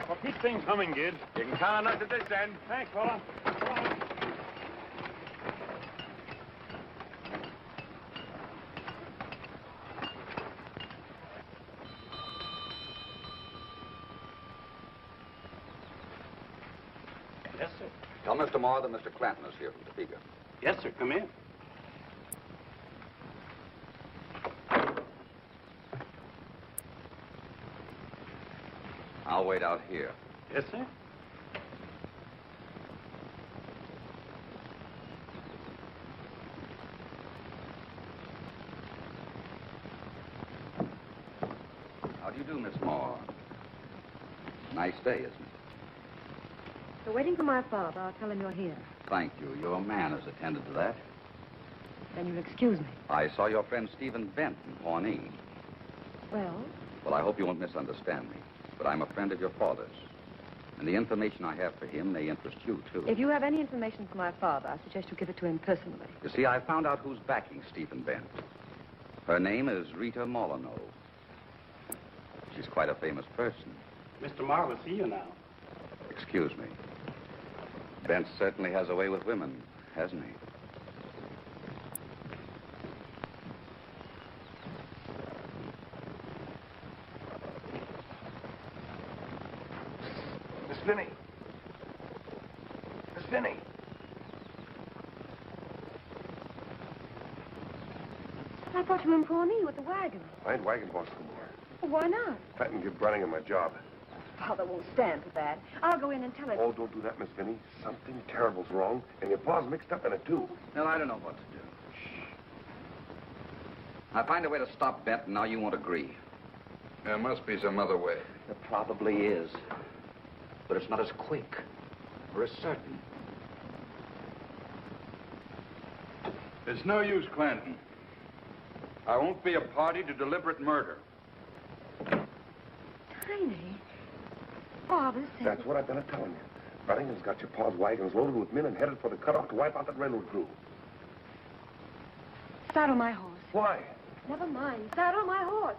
Well, keep things humming, kid. You can count on us at this end. Thanks, fella. Yes, sir. Tell Mr. Marr that Mr. Clanton is here from Topeka. Yes, sir. Come in. I'll wait out here. Yes, sir. How do you do, Miss Marr? Nice day, isn't it? They're waiting for my father. I'll tell him you're here. Thank you. Your man has attended to that. Then you'll excuse me. I saw your friend Stephen Bent in Pawnee. Well? Well, I hope you won't misunderstand me, but I'm a friend of your father's. And the information I have for him may interest you, too. If you have any information for my father, I suggest you give it to him personally. You see, I found out who's backing Stephen Bent. Her name is Rita Molyneux. She's quite a famous person. Mr. Marr will see you now. Excuse me. Bent certainly has a way with women, hasn't he? Miss Finney. Miss Finney. I thought you were in Pawnee with the wagon. I ain't wagon boss no more. Well, why not? Clinton give Brannigan my job. Father won't stand for that. I'll go in and tell him. Oh, don't do that, Miss Finney. Something terrible's wrong, and your pa's mixed up in it, too. No, I don't know what to do. I find a way to stop Bent, and now you won't agree. There must be some other way. There probably is. But it's not as quick or as certain. It's no use, Clanton. I won't be a party to deliberate murder. Tiny. Father said... That's what I've been telling you. Brannigan's got your pa's wagons loaded with men and headed for the cutoff to wipe out that railroad crew. Saddle my horse. Why? Never mind. Saddle my horse.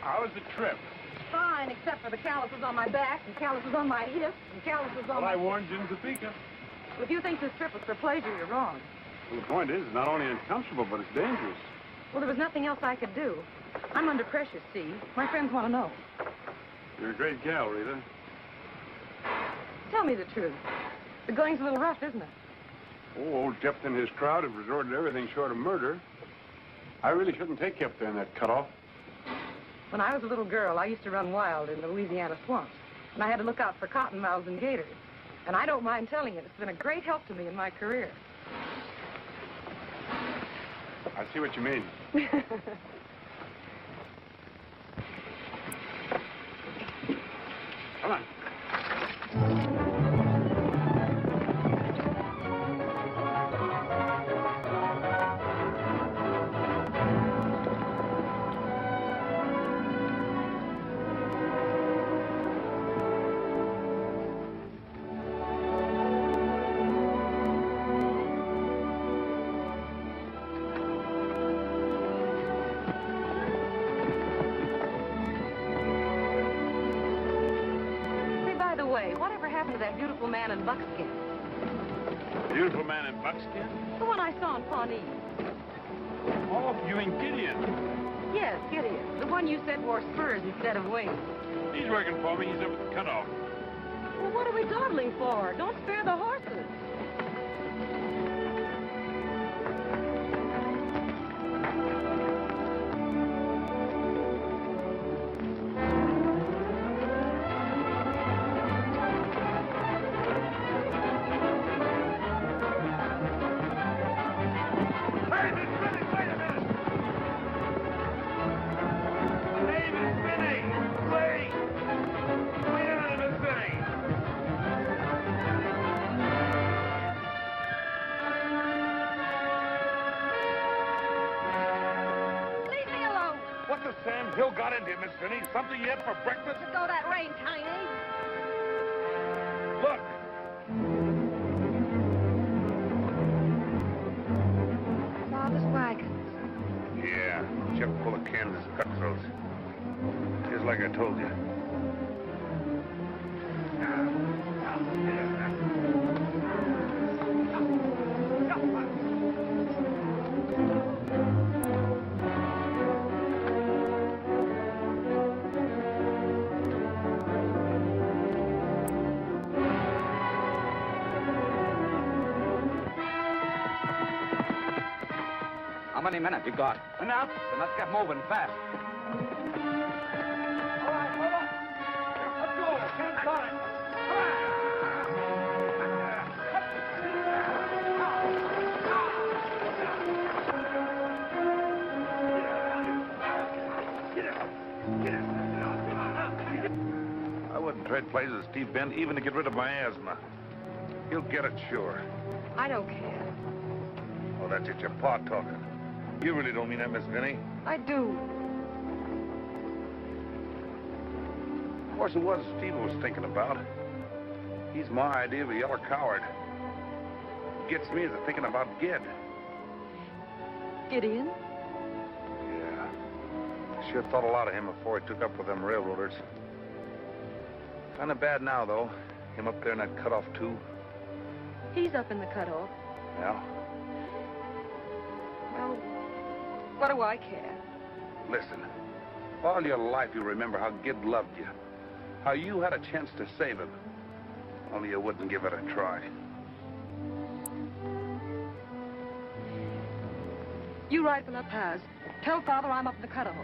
How was the trip? Fine, except for the calluses on my back, and calluses on my hips, and calluses on Well, my... I warned you in Topeka. If you think this trip was for pleasure, you're wrong. Well, the point is, it's not only uncomfortable, but it's dangerous. Well, there was nothing else I could do. I'm under pressure, Steve. My friends want to know. You're a great gal, Rita. Tell me the truth. The going's a little rough, isn't it? Oh, old Jephthah and his crowd have resorted to everything short of murder. I really shouldn't take you up there in that cutoff. When I was a little girl, I used to run wild in the Louisiana swamps. And I had to look out for cottonmouths and gators. And I don't mind telling you, it's been a great help to me in my career. I see what you mean. Come on. Whatever happened to that beautiful man in buckskin? Beautiful man in buckskin? The one I saw in Pawnee. Oh, you mean Gideon? Yes, Gideon. The one you said wore spurs instead of wings. He's working for me. He's up at the cutoff. Well, what are we dawdling for? Don't spare the horses. Sam Hill got into you, Miss Finney. Something yet for breakfast? Let go that rein, Tiny. Look. Father's wagon. Yeah, chuck full of Kansas cutthroats. Just like I told you. How many minutes you got? Enough. Then let's get moving fast. All right, hold on. Let's go. Can't start it. I wouldn't trade places with Steve Bent even to get rid of my asthma. He'll get it, sure. I don't care. Oh, that's it, your pa talking. You really don't mean that, Miss Vinnie? I do. Wasn't what Steve was thinking about. He's my idea of a yellow coward. Gets me to thinking about Gid. Gideon? Yeah. Sure thought a lot of him before he took up with them railroaders. Kind of bad now, though. Him up there in that cutoff, too. He's up in the cutoff. Yeah? Well, what do I care? Listen, all your life you remember how Gid loved you. How you had a chance to save him. Only you wouldn't give it a try. You ride for La Paz. Tell Father I'm up in the cutoff.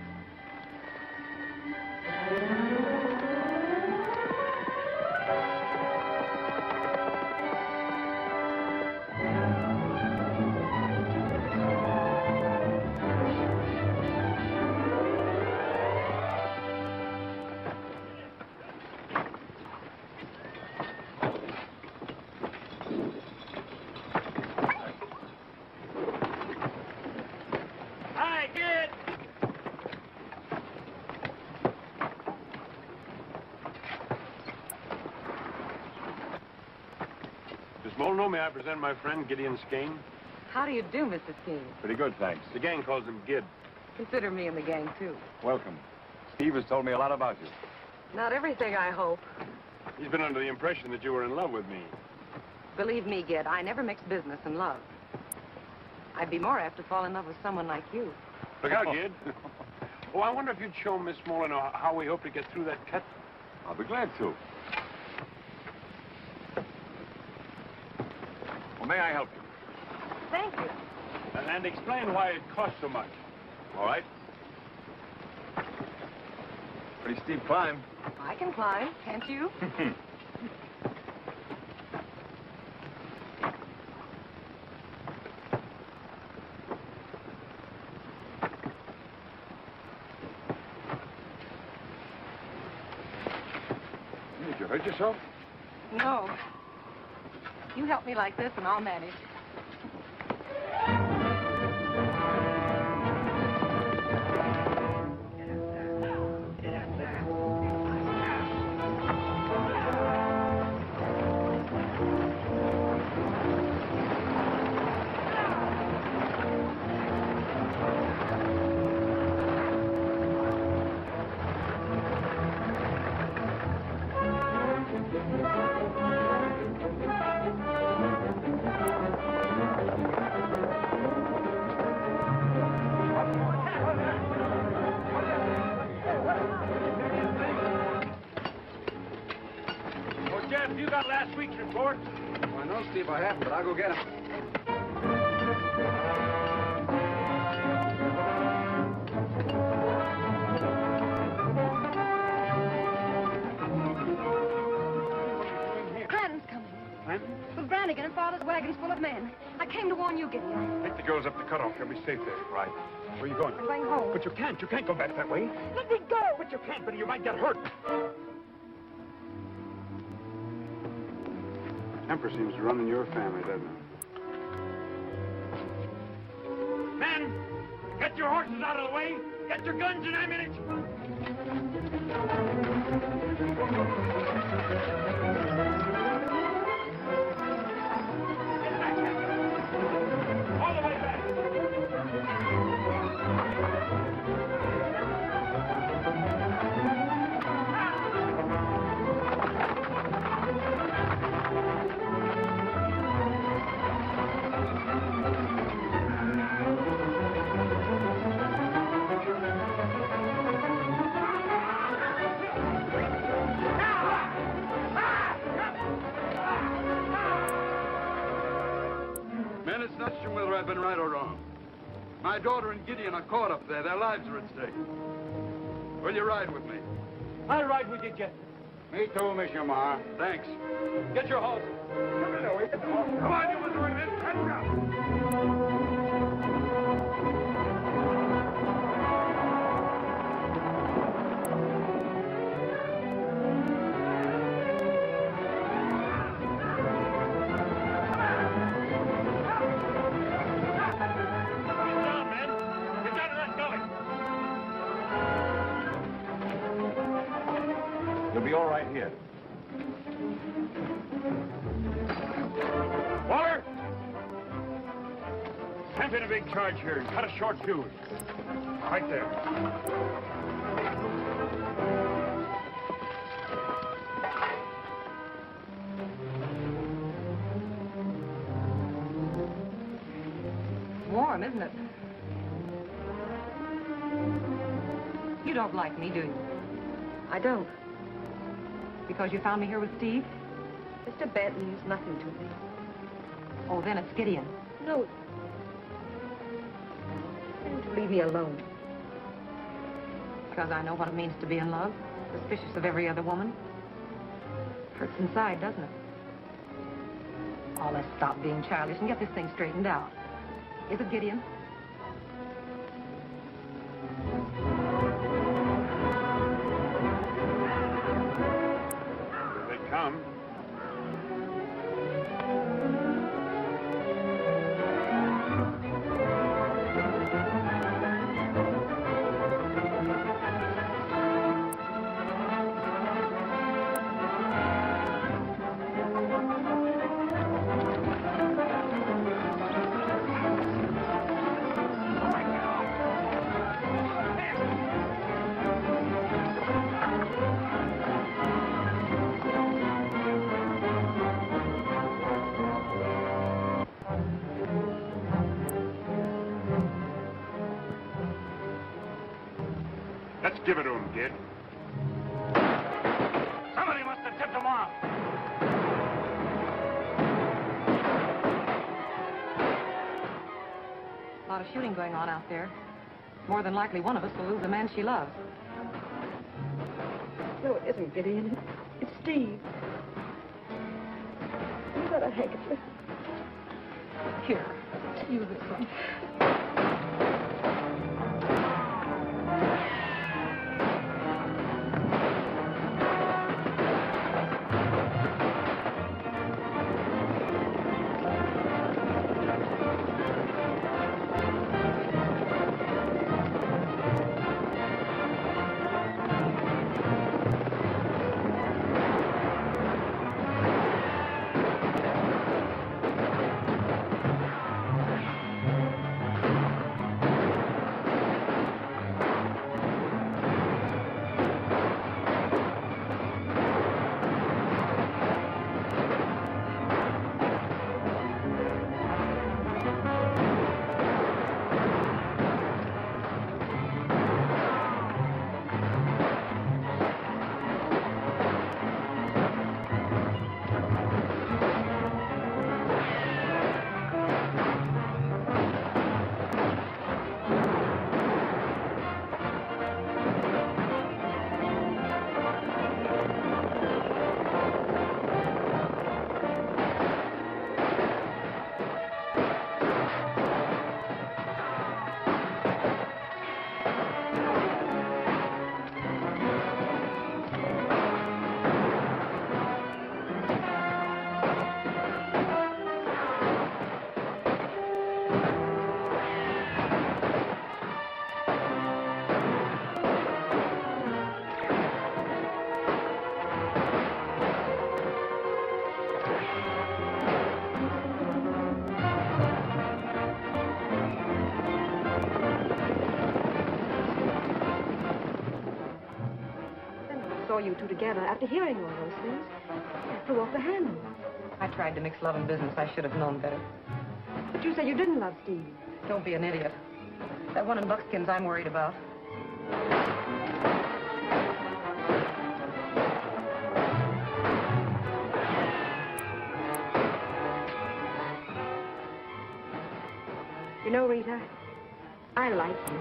Miss Molyneux, may I present my friend Gideon Skane? How do you do, Mr. Skeen? Pretty good, thanks. The gang calls him Gid. Consider me in the gang, too. Welcome. Steve has told me a lot about you. Not everything, I hope. He's been under the impression that you were in love with me. Believe me, Gid, I never mix business and love. I'd be more apt to fall in love with someone like you. Look out, Gid. Oh, I wonder if you'd show Miss Molyneux how we hope to get through that cut. I'll be glad to. Well, may I help you? Thank you. And explain why it costs so much. All right. Pretty steep climb. I can climb, can't you? Did you hurt yourself? No. You help me like this and I'll manage. got last week's report? Well, no, Steve, I haven't, but I'll go get him. Clanton's coming. Clanton? With Brannigan and Father's wagon's full of men. I came to warn you, Gideon. Take the girls up the cutoff. They'll be safe there. Right. Where are you going? I'm going home. But you can't. You can't go back that way. Let me go. But you can't, Betty. You might get hurt. Temper seems to run in your family, doesn't it? Men, get your horses out of the way. Get your guns and ammunition. All the way back. Men, it's not sure whether I've been right or wrong. My daughter and Gideon are caught up there. Their lives are at stake. Will you ride with me? I'll ride with you, Jeff. Me too, Monsieur Mar. Thanks. Get your horses. Come on, you doing this? Catch up. You'll be all right here. Waller! Sent in a big charge here and cut a short fuse. Right there. Warm, isn't it? You don't like me, do you? I don't. Because you found me here with Steve? Mr. Benton means nothing to me. Oh, then it's Gideon. No. Tell him to leave me alone. Because I know what it means to be in love, suspicious of every other woman. Hurts inside, doesn't it? Oh, let's stop being childish and get this thing straightened out. Is it Gideon? Here they come. Let's give it to him, kid. Somebody must have tipped them off. A lot of shooting going on out there. More than likely one of us will lose the man she loves. No, it isn't Gideon. It's Steve. You got a handkerchief. Here, use this one. you two together after hearing all those things. You threw off the handle. I tried to mix love and business. I should have known better. But you said you didn't love Steve. Don't be an idiot. That one in buckskin's I'm worried about. You know, Rita, I like you.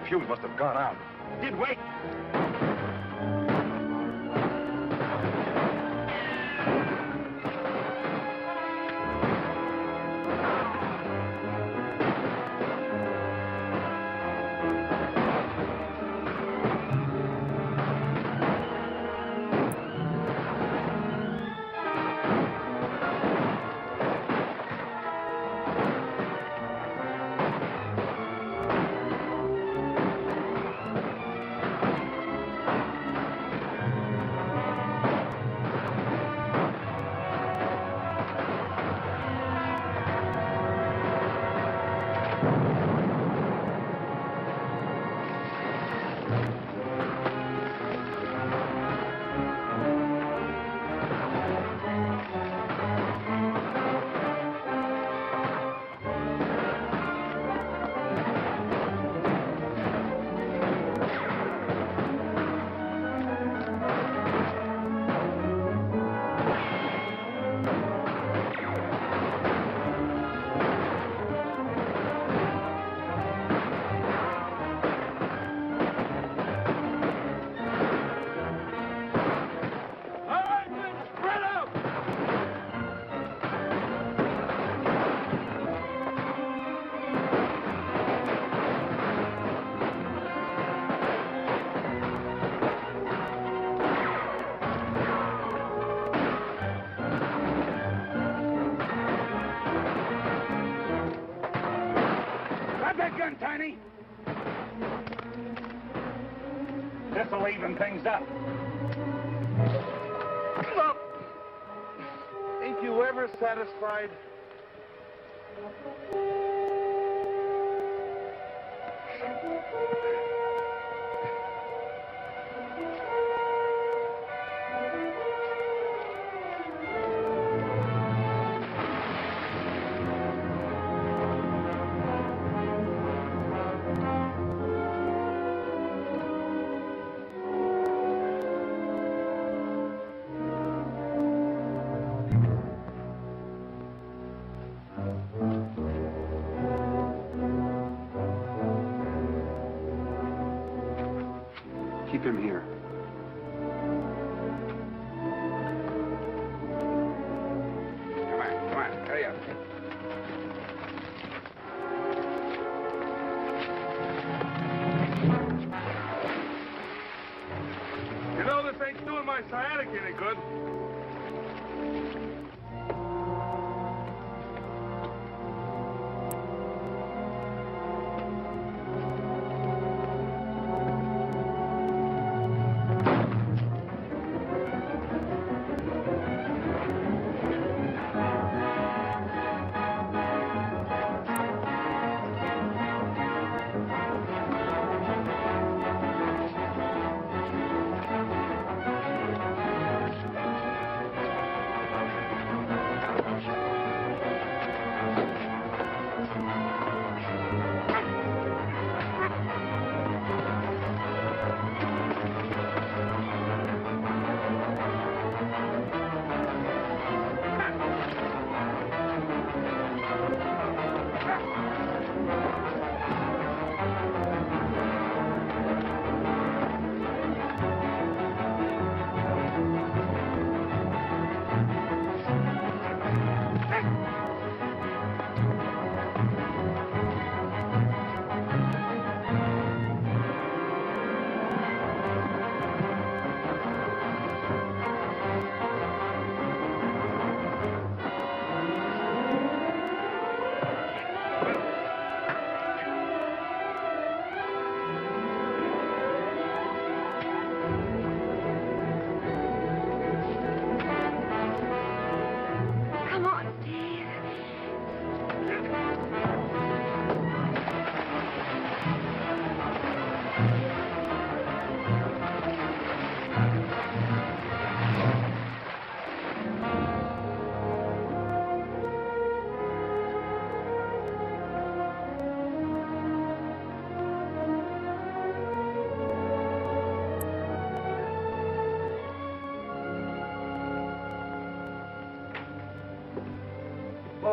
Fuse must have gone out. Did wait. Tiny. This'll even things up. Look, ain't you ever satisfied? Keep him here. Come on, hurry up. You know, this ain't doing my sciatic any good.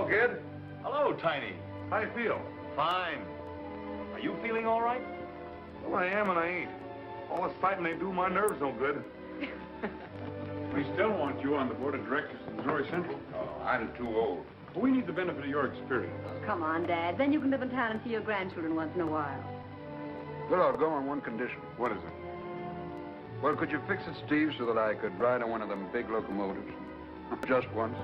Hello, kid. Hello, Tiny. How you feel? Fine. Are you feeling all right? Well, I am and I ain't. All this fighting they do, my nerves no good. We still want you on the board of directors of Missouri Central. Oh, I'm too old. We need the benefit of your experience. Come on, Dad. Then you can live in town and see your grandchildren once in a while. Well, I'll go on one condition. What is it? Well, could you fix it, Steve, so that I could ride on one of them big locomotives? Just once.